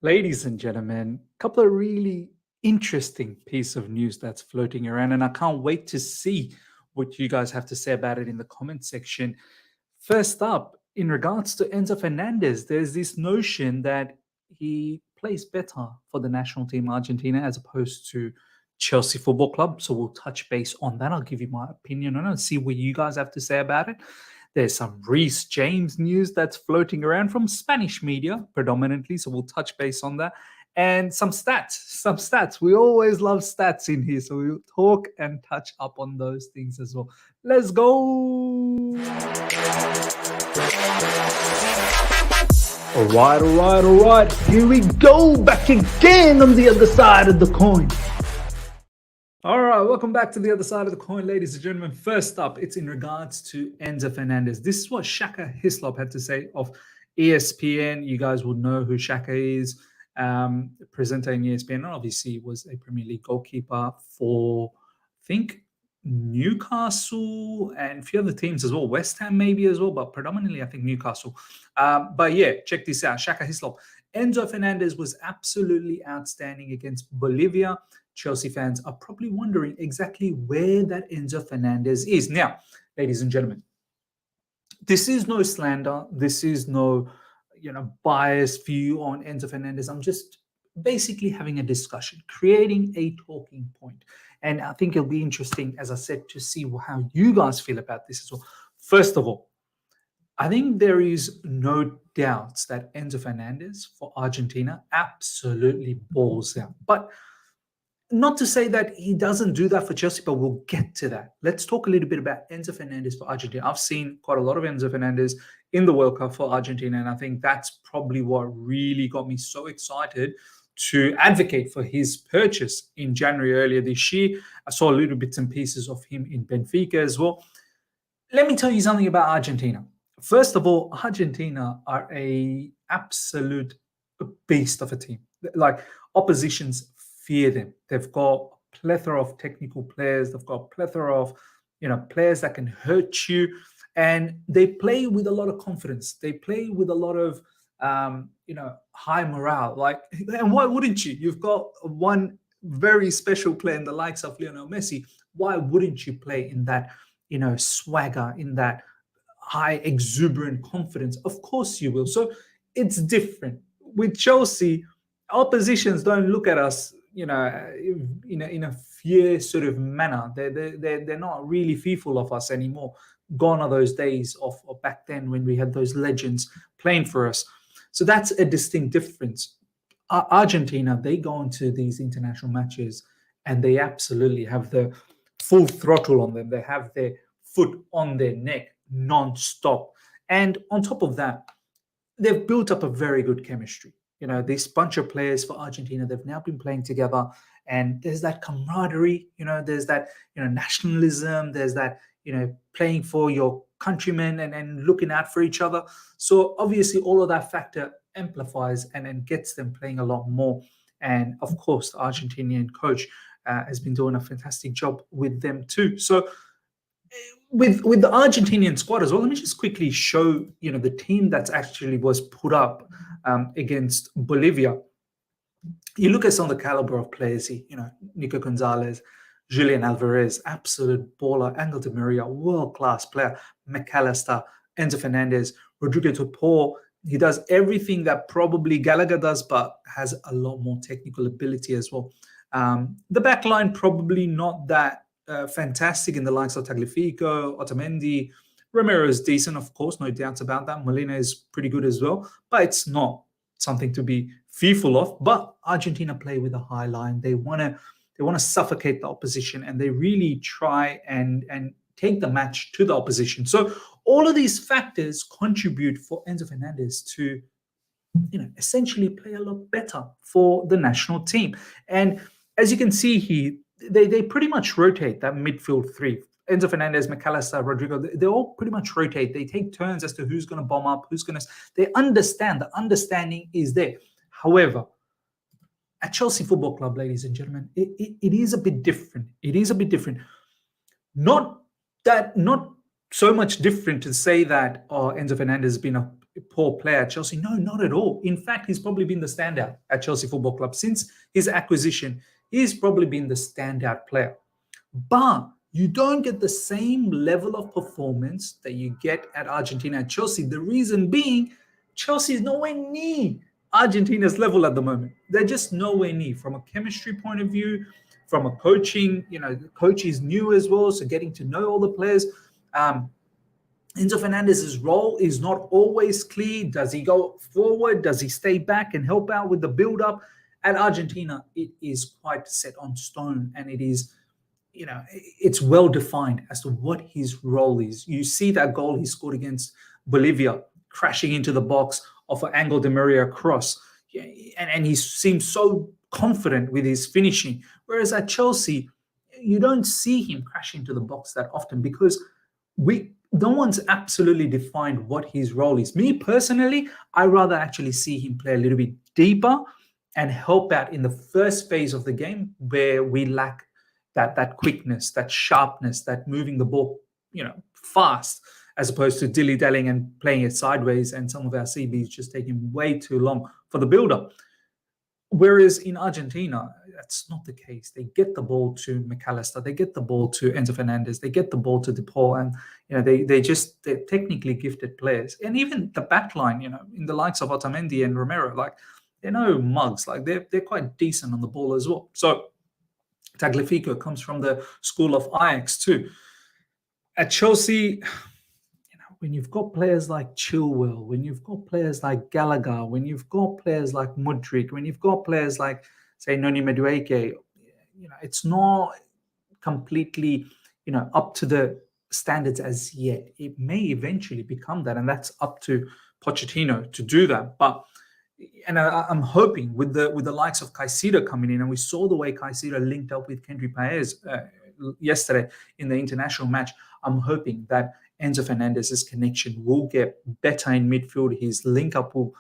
Ladies and gentlemen, a couple of really interesting piece of news that's floating around, and I can't wait to see what you guys have to say about it in the comment section. First up, in regards to Enzo Fernandez, there's this notion that he plays better for the national team Argentina as opposed to Chelsea Football Club. So we'll touch base on that. I'll give you my opinion on it and see what you guys have to say about it. There's some Reece James news that's floating around from Spanish media predominantly. So we'll touch base on that. And some stats. We always love stats in here. So we'll talk and touch up on those things as well. Let's go. All right. Here we go. Back again on the other side of the coin. All right, welcome back to the other side of the coin, ladies and gentlemen. First up, it's in regards to Enzo Fernandez. This is what Shaka Hislop had to say of ESPN. You guys will know who Shaka is, presenter in ESPN. And obviously, was a Premier League goalkeeper for, I think, Newcastle and a few other teams as well. West Ham maybe as well, but predominantly, I think, Newcastle. But yeah, check this out. Shaka Hislop. Enzo Fernandez was absolutely outstanding against Bolivia. Chelsea fans are probably wondering exactly where that Enzo Fernandez is. Now, ladies and gentlemen, this is no slander. This is no, biased view on Enzo Fernandez. I'm just basically having a discussion, creating a talking point. And I think it'll be interesting, as I said, to see how you guys feel about this as well. First of all, I think there is no doubts that Enzo Fernandez for Argentina absolutely balls out. But not to say that he doesn't do that for Chelsea, but we'll get to that. Let's talk a little bit about Enzo Fernandez for Argentina. I've seen quite a lot of Enzo Fernandez in the World Cup for Argentina, and I think that's probably what really got me so excited to advocate for his purchase in January earlier this year. I saw a little bits and pieces of him in Benfica as well. Let me tell you something about Argentina. First of all, Argentina are a absolute beast of a team. Like, oppositions fear them. They've got a plethora of technical players. They've got a plethora of, players that can hurt you. And they play with a lot of confidence. They play with a lot of, high morale. And why wouldn't you? You've got one very special player in the likes of Lionel Messi. Why wouldn't you play in that, swagger, in that high exuberant confidence? Of course you will. So it's different. With Chelsea, oppositions don't look at us, in a fierce sort of manner. They're not really fearful of us anymore. Gone are those days of back then when we had those legends playing for us. So that's a distinct difference. Argentina, they go into these international matches and they absolutely have the full throttle on them. They have their foot on their neck non-stop. And on top of that, they've built up a very good chemistry. This bunch of players for Argentina, they've now been playing together, and there's that camaraderie, there's that, nationalism, there's that, playing for your countrymen and looking out for each other. So obviously all of that factor amplifies and gets them playing a lot more. And of course, the Argentinian coach has been doing a fantastic job with them too. So with the Argentinian squad as well, let me just quickly show, the team that actually was put up against Bolivia. You look at some of the caliber of players here, Nico Gonzalez, Julian Alvarez, absolute baller, Angel Di Maria, world-class player, McAllister, Enzo Fernandez, Rodrigo Topor. He does everything that probably Gallagher does, but has a lot more technical ability as well. The back line, probably not that fantastic in the likes of Tagliafico, Otamendi. Romero is decent, of course, no doubts about that. Molina is pretty good as well, but it's not something to be fearful of. But Argentina play with a high line. They want to suffocate the opposition, and they really try and take the match to the opposition. So all of these factors contribute for Enzo Fernandez to, essentially play a lot better for the national team. And as you can see here, they pretty much rotate that midfield three. Enzo Fernandez, McAllister, Rodrigo, they all pretty much rotate. They take turns as to who's going to bomb up, they understand. The understanding is there. However, at Chelsea Football Club, ladies and gentlemen, it is a bit different. It is a bit different. Not so much different to say that Enzo Fernandez has been poor player at Chelsea. No, not at all. In fact, he's probably been the standout at Chelsea Football Club. Since his acquisition, he's probably been the standout player. But you don't get the same level of performance that you get at Argentina and Chelsea. The reason being, Chelsea is nowhere near Argentina's level at the moment. They're just nowhere near from a chemistry point of view, from a coaching. The coach is new as well, so getting to know all the players. Enzo Fernandez's role is not always clear. Does he go forward? Does he stay back and help out with the build-up? At Argentina, it is quite set on stone, and it is, it's well defined as to what his role is. You see that goal he scored against Bolivia, crashing into the box off an Angel Di Maria cross, and he seems so confident with his finishing. Whereas at Chelsea, you don't see him crash into the box that often because no one's absolutely defined what his role is. Me personally, I rather actually see him play a little bit deeper and help out in the first phase of the game where we lack that quickness, that sharpness, that moving the ball, fast, as opposed to dilly-dallying and playing it sideways, and some of our CBs just taking way too long for the build-up. Whereas in Argentina, that's not the case. They get the ball to McAllister, they get the ball to Enzo Fernandez, they get the ball to De Paul, and they're technically gifted players. And even the back line, in the likes of Otamendi and Romero, they're no mugs. They're quite decent on the ball as well. So Tagliafico comes from the school of Ajax too. At Chelsea, when you've got players like Chilwell, when you've got players like Gallagher, when you've got players like Mudryk, when you've got players like, say, Noni Madueke, it's not completely, up to the standards as yet. It may eventually become that, and that's up to Pochettino to do that. And I'm hoping with the likes of Caicedo coming in, and we saw the way Caicedo linked up with Kendry Paez yesterday in the international match. I'm hoping that Enzo Fernandez's connection will get better in midfield. His link up will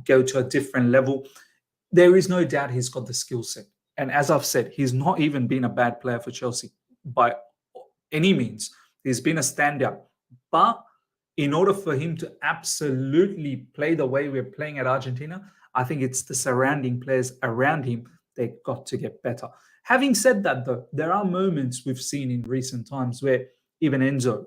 go to a different level. There is no doubt he's got the skill set. And as I've said, he's not even been a bad player for Chelsea by any means. He's been a standout. But in order for him to absolutely play the way we're playing at Argentina, I think it's the surrounding players around him. They've got to get better. Having said that, though, there are moments we've seen in recent times where even Enzo,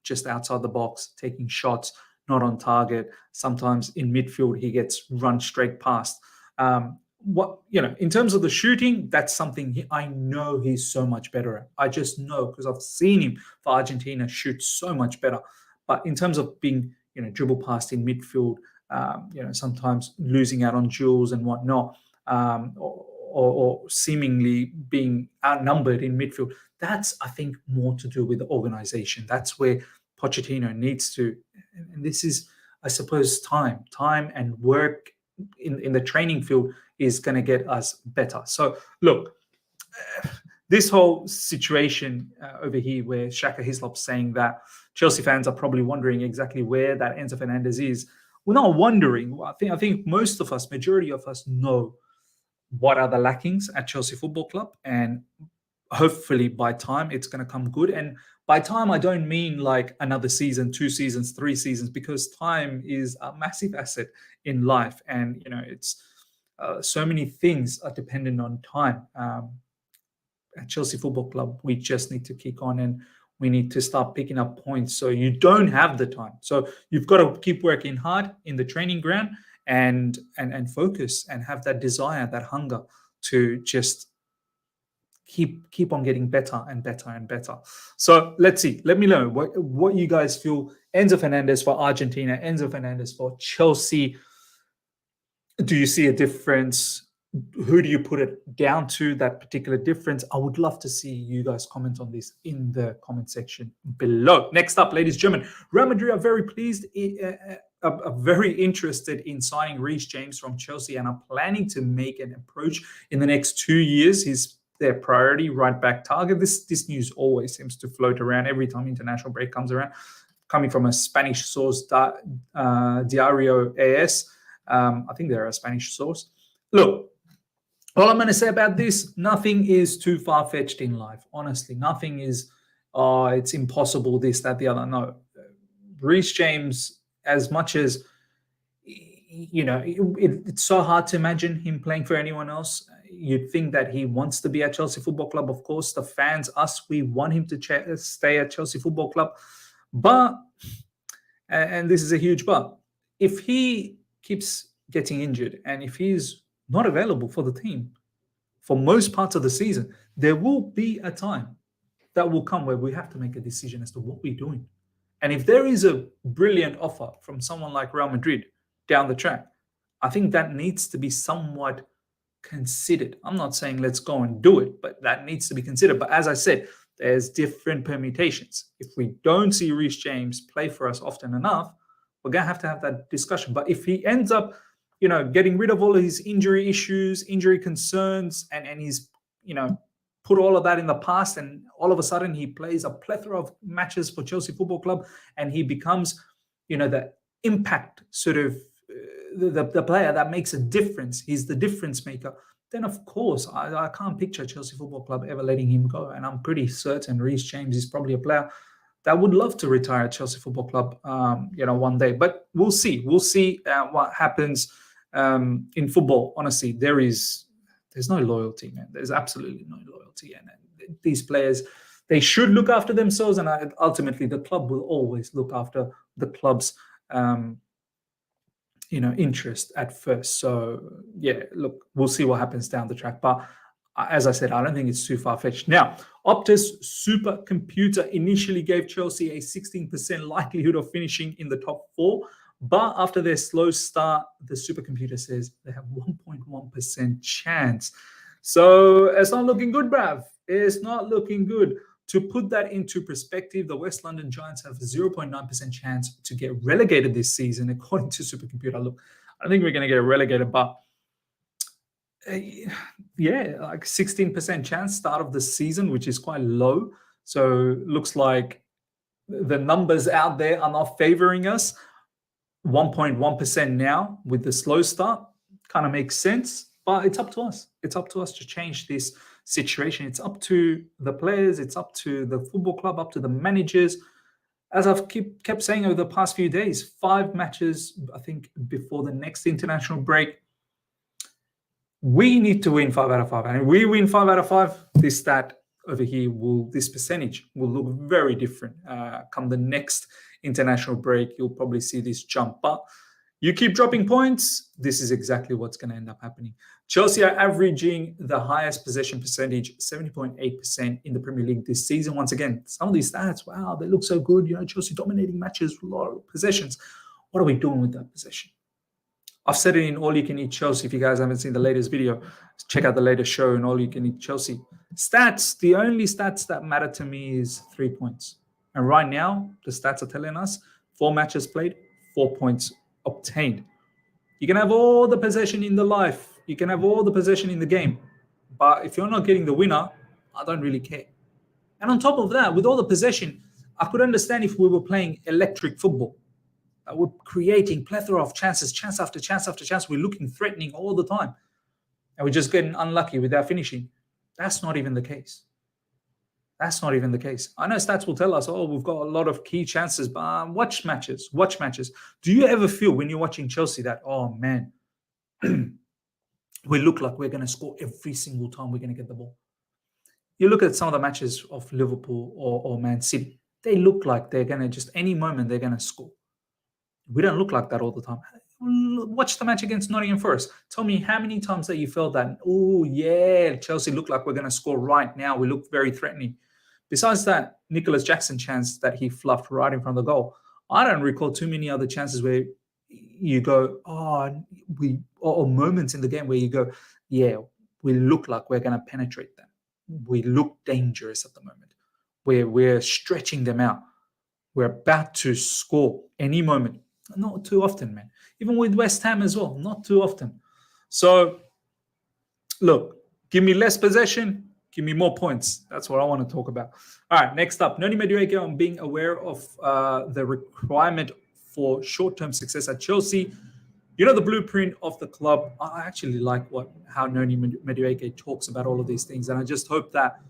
just outside the box, taking shots, not on target. Sometimes in midfield, he gets run straight past. In terms of the shooting, that's something I know he's so much better at. I just know because I've seen him for Argentina shoot so much better. But in terms of being, dribble past in midfield, sometimes losing out on duels and whatnot, or seemingly being outnumbered in midfield, that's, I think, more to do with the organization. That's where Pochettino needs to, and this is, I suppose, time and work in the training field is going to get us better. So look, this whole situation over here where Shaka Hislop saying that Chelsea fans are probably wondering exactly where that Enzo Fernandez is. We're not wondering. I think most of us, majority of us, know what are the lackings at Chelsea Football Club, and hopefully by time it's going to come good. And by time, I don't mean like another season, 2 seasons, 3 seasons, because time is a massive asset in life, and it's so many things are dependent on time. At Chelsea Football Club, we just need to kick on, and we need to start picking up points. So you don't have the time. So you've got to keep working hard in the training ground and focus and have that desire, that hunger to just keep on getting better and better and better. So let's see. Let me know what you guys feel. Enzo Fernandez for Argentina, Enzo Fernandez for Chelsea. Do you see a difference? Who do you put it down to, that particular difference? I would love to see you guys comment on this in the comment section below. Next up, ladies and gentlemen, Real Madrid are very pleased, are very interested in signing Reece James from Chelsea and are planning to make an approach in the next 2 years. He's their priority right back target. This news always seems to float around every time international break comes around, coming from a Spanish source, Diario AS. I think they're a Spanish source. Look, all I'm going to say about this, nothing is too far-fetched in life. Honestly, nothing is, it's impossible, this, that, the other. No. Reece James as much as it's so hard to imagine him playing for anyone else. You'd think that he wants to be at Chelsea Football Club. Of course, the fans, us, we want him to stay at Chelsea Football Club. But, and this is a huge but, if he keeps getting injured and if he's not available for the team for most parts of the season, there will be a time that will come where we have to make a decision as to what we're doing. And if there is a brilliant offer from someone like Real Madrid down the track, I think that needs to be somewhat considered. I'm not saying let's go and do it, but that needs to be considered. But as I said, there's different permutations. If we don't see Reece James play for us often enough, we're going to have that discussion. But if he ends up, getting rid of all of his injury issues, injury concerns, and he's, put all of that in the past, and all of a sudden he plays a plethora of matches for Chelsea Football Club, and he becomes, the impact sort of the player that makes a difference. He's the difference maker. Then of course I can't picture Chelsea Football Club ever letting him go, and I'm pretty certain Reece James is probably a player that would love to retire at Chelsea Football Club, one day. But we'll see. We'll see what happens in football. Honestly, there's no loyalty, man. There's absolutely no loyalty, and these players, they should look after themselves, and ultimately the club will always look after the club's interest at first. So yeah, look, we'll see what happens down the track. But as I said, I don't think it's too far-fetched. Now, Opta's supercomputer initially gave Chelsea a 16% likelihood of finishing in the top 4. But after their slow start, the supercomputer says they have 1.1% chance. So it's not looking good, bruv. It's not looking good. To put that into perspective, the West London Giants have a 0.9% chance to get relegated this season, according to supercomputer. Look, I think we're going to get relegated, but yeah, like 16% chance start of the season, which is quite low. So looks like the numbers out there are not favoring us. 1.1% now with the slow start kind of makes sense, but it's up to us. It's up to us to change this situation. It's up to the players. It's up to the football club, up to the managers. As I've kept saying over the past few days, 5 matches, I think, before the next international break. We need to win 5 out of 5. And if we win 5 out of 5, this stat over here this percentage will look very different. Come the next international break, you'll probably see this jump. But you keep dropping points, this is exactly what's going to end up happening. Chelsea are averaging the highest possession percentage, 70.8% in the Premier League this season. Once again, some of these stats, wow, they look so good. Chelsea dominating matches, a lot of possessions. What are we doing with that possession? I've said it in All You Can Eat Chelsea. If you guys haven't seen the latest video, check out the latest show in All You Can Eat Chelsea. Stats, the only stats that matter to me is 3 points. And right now, the stats are telling us 4 matches played, 4 points obtained. You can have all the possession in the life. You can have all the possession in the game. But if you're not getting the winner, I don't really care. And on top of that, with all the possession, I could understand if we were playing electric football. We're creating plethora of chances, chance after chance after chance. We're looking threatening all the time. And we're just getting unlucky with our finishing. That's not even the case. That's not even the case. I know stats will tell us, oh, we've got a lot of key chances, but watch matches. Do you ever feel when you're watching Chelsea that, oh, man, we look like we're going to score every single time we're going to get the ball? You look at some of the matches of Liverpool or Man City. They look like they're going to just, any moment, they're going to score. We don't look like that all the time. Watch the match against Nottingham Forest. Tell me how many times that you felt that, oh, yeah, Chelsea look like we're going to score right now. We look very threatening. Besides that Nicholas Jackson chance that he fluffed right in front of the goal, I don't recall too many other chances where you go, or moments in the game where you go, yeah, we look like we're going to penetrate them. We look dangerous at the moment. We're stretching them out. We're about to score any moment. Not too often, man. Even with West Ham as well, not too often. So, look, give me less possession, give me more points. That's what I want to talk about. All right, next up, Noni Madueke on being aware of the requirement for short-term success at Chelsea. The blueprint of the club. I actually like how Noni Madueke talks about all of these things, and I just hope that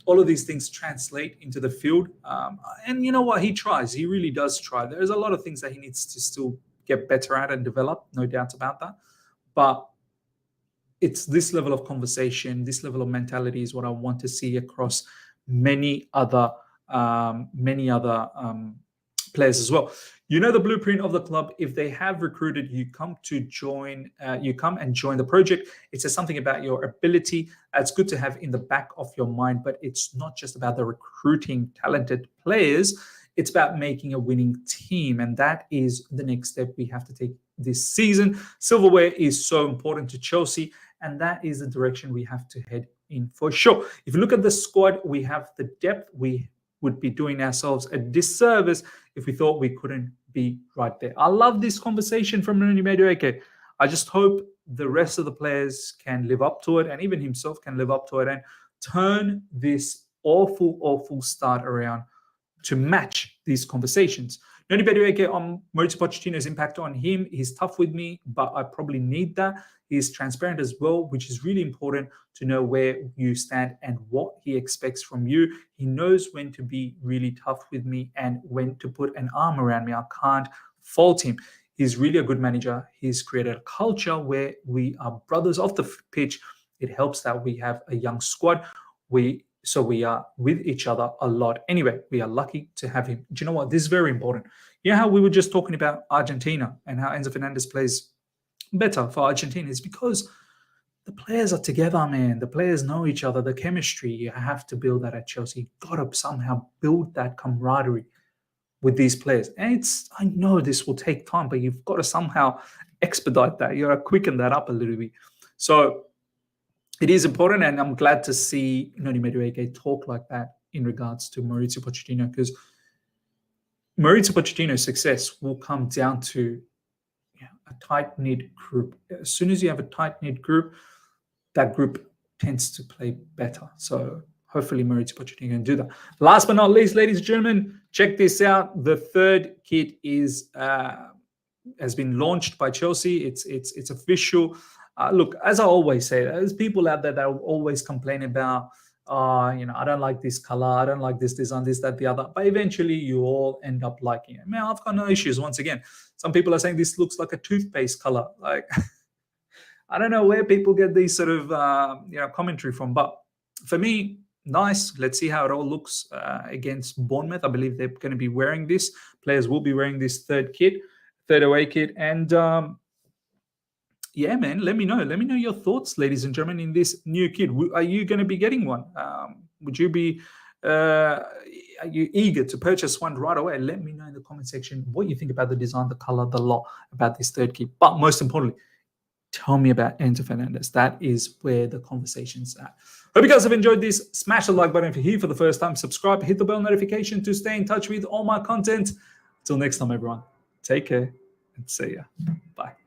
all of these things translate into the field. And you know what? He tries. He really does try. There's a lot of things that he needs to still get better at and develop, no doubt about that. But it's this level of conversation, this level of mentality is what I want to see across many other players as well. You know the blueprint of the club. If they have recruited, you come to join. You come and join the project. It says something about your ability. It's good to have in the back of your mind, but it's not just about the recruiting talented players. It's about making a winning team, and that is the next step we have to take this season. Silverware is so important to Chelsea, and that is the direction we have to head in for sure. If you look at the squad, we have the depth. We would be doing ourselves a disservice if we thought we couldn't be right there. I love this conversation from Noni Madueke. I just hope the rest of the players can live up to it, and even himself can live up to it and turn this awful start around to match these conversations. Noni Madueke on Mauricio Pochettino's impact on him. He's tough with me, but I probably need that. He's transparent as well, which is really important to know where you stand and what he expects from you. He knows when to be really tough with me and when to put an arm around me. I can't fault him. He's really a good manager. He's created a culture where we are brothers off the pitch. It helps that we have a young squad. So we are with each other a lot. Anyway, we are lucky to have him. Do you know what? This is very important. You know how we were just talking about Argentina and how Enzo Fernandez plays better for Argentina? Is because the players are together, man. The players know each other. The chemistry, you have to build that at Chelsea. You've got to somehow build that camaraderie with these players. And I know this will take time, but you've got to somehow expedite that. You got to quicken that up a little bit. So it is important, and I'm glad to see Noni Madueke talk like that in regards to Mauricio Pochettino, because Mauricio Pochettino's success will come down to a tight-knit group. As soon as you have a tight-knit group, that group tends to play better. So hopefully Mauricio Pochettino can do that. Last but not least, ladies and gentlemen, check this out. The third kit has been launched by Chelsea. It's official. Look, as I always say, there's people out there that will always complain about, I don't like this color, I don't like this design, this, that, the other. But eventually you all end up liking it. Man, I've got no issues. Once again, some people are saying this looks like a toothpaste color. Like, I don't know where people get these sort of commentary from. But for me, nice. Let's see how it all looks against Bournemouth. I believe they're going to be wearing this. Players will be wearing this third away kit. And yeah, man, let me know. Let me know your thoughts, ladies and gentlemen, in this new kit. Are you going to be getting one? Would you be, are you eager to purchase one right away? Let me know in the comment section what you think about the design, the color, the lot, about this third kit. But most importantly, tell me about Enzo Fernandez. That is where the conversation's at. Hope you guys have enjoyed this. Smash the like button if you're here for the first time. Subscribe, hit the bell notification to stay in touch with all my content. Until next time, everyone. Take care and see ya. Bye.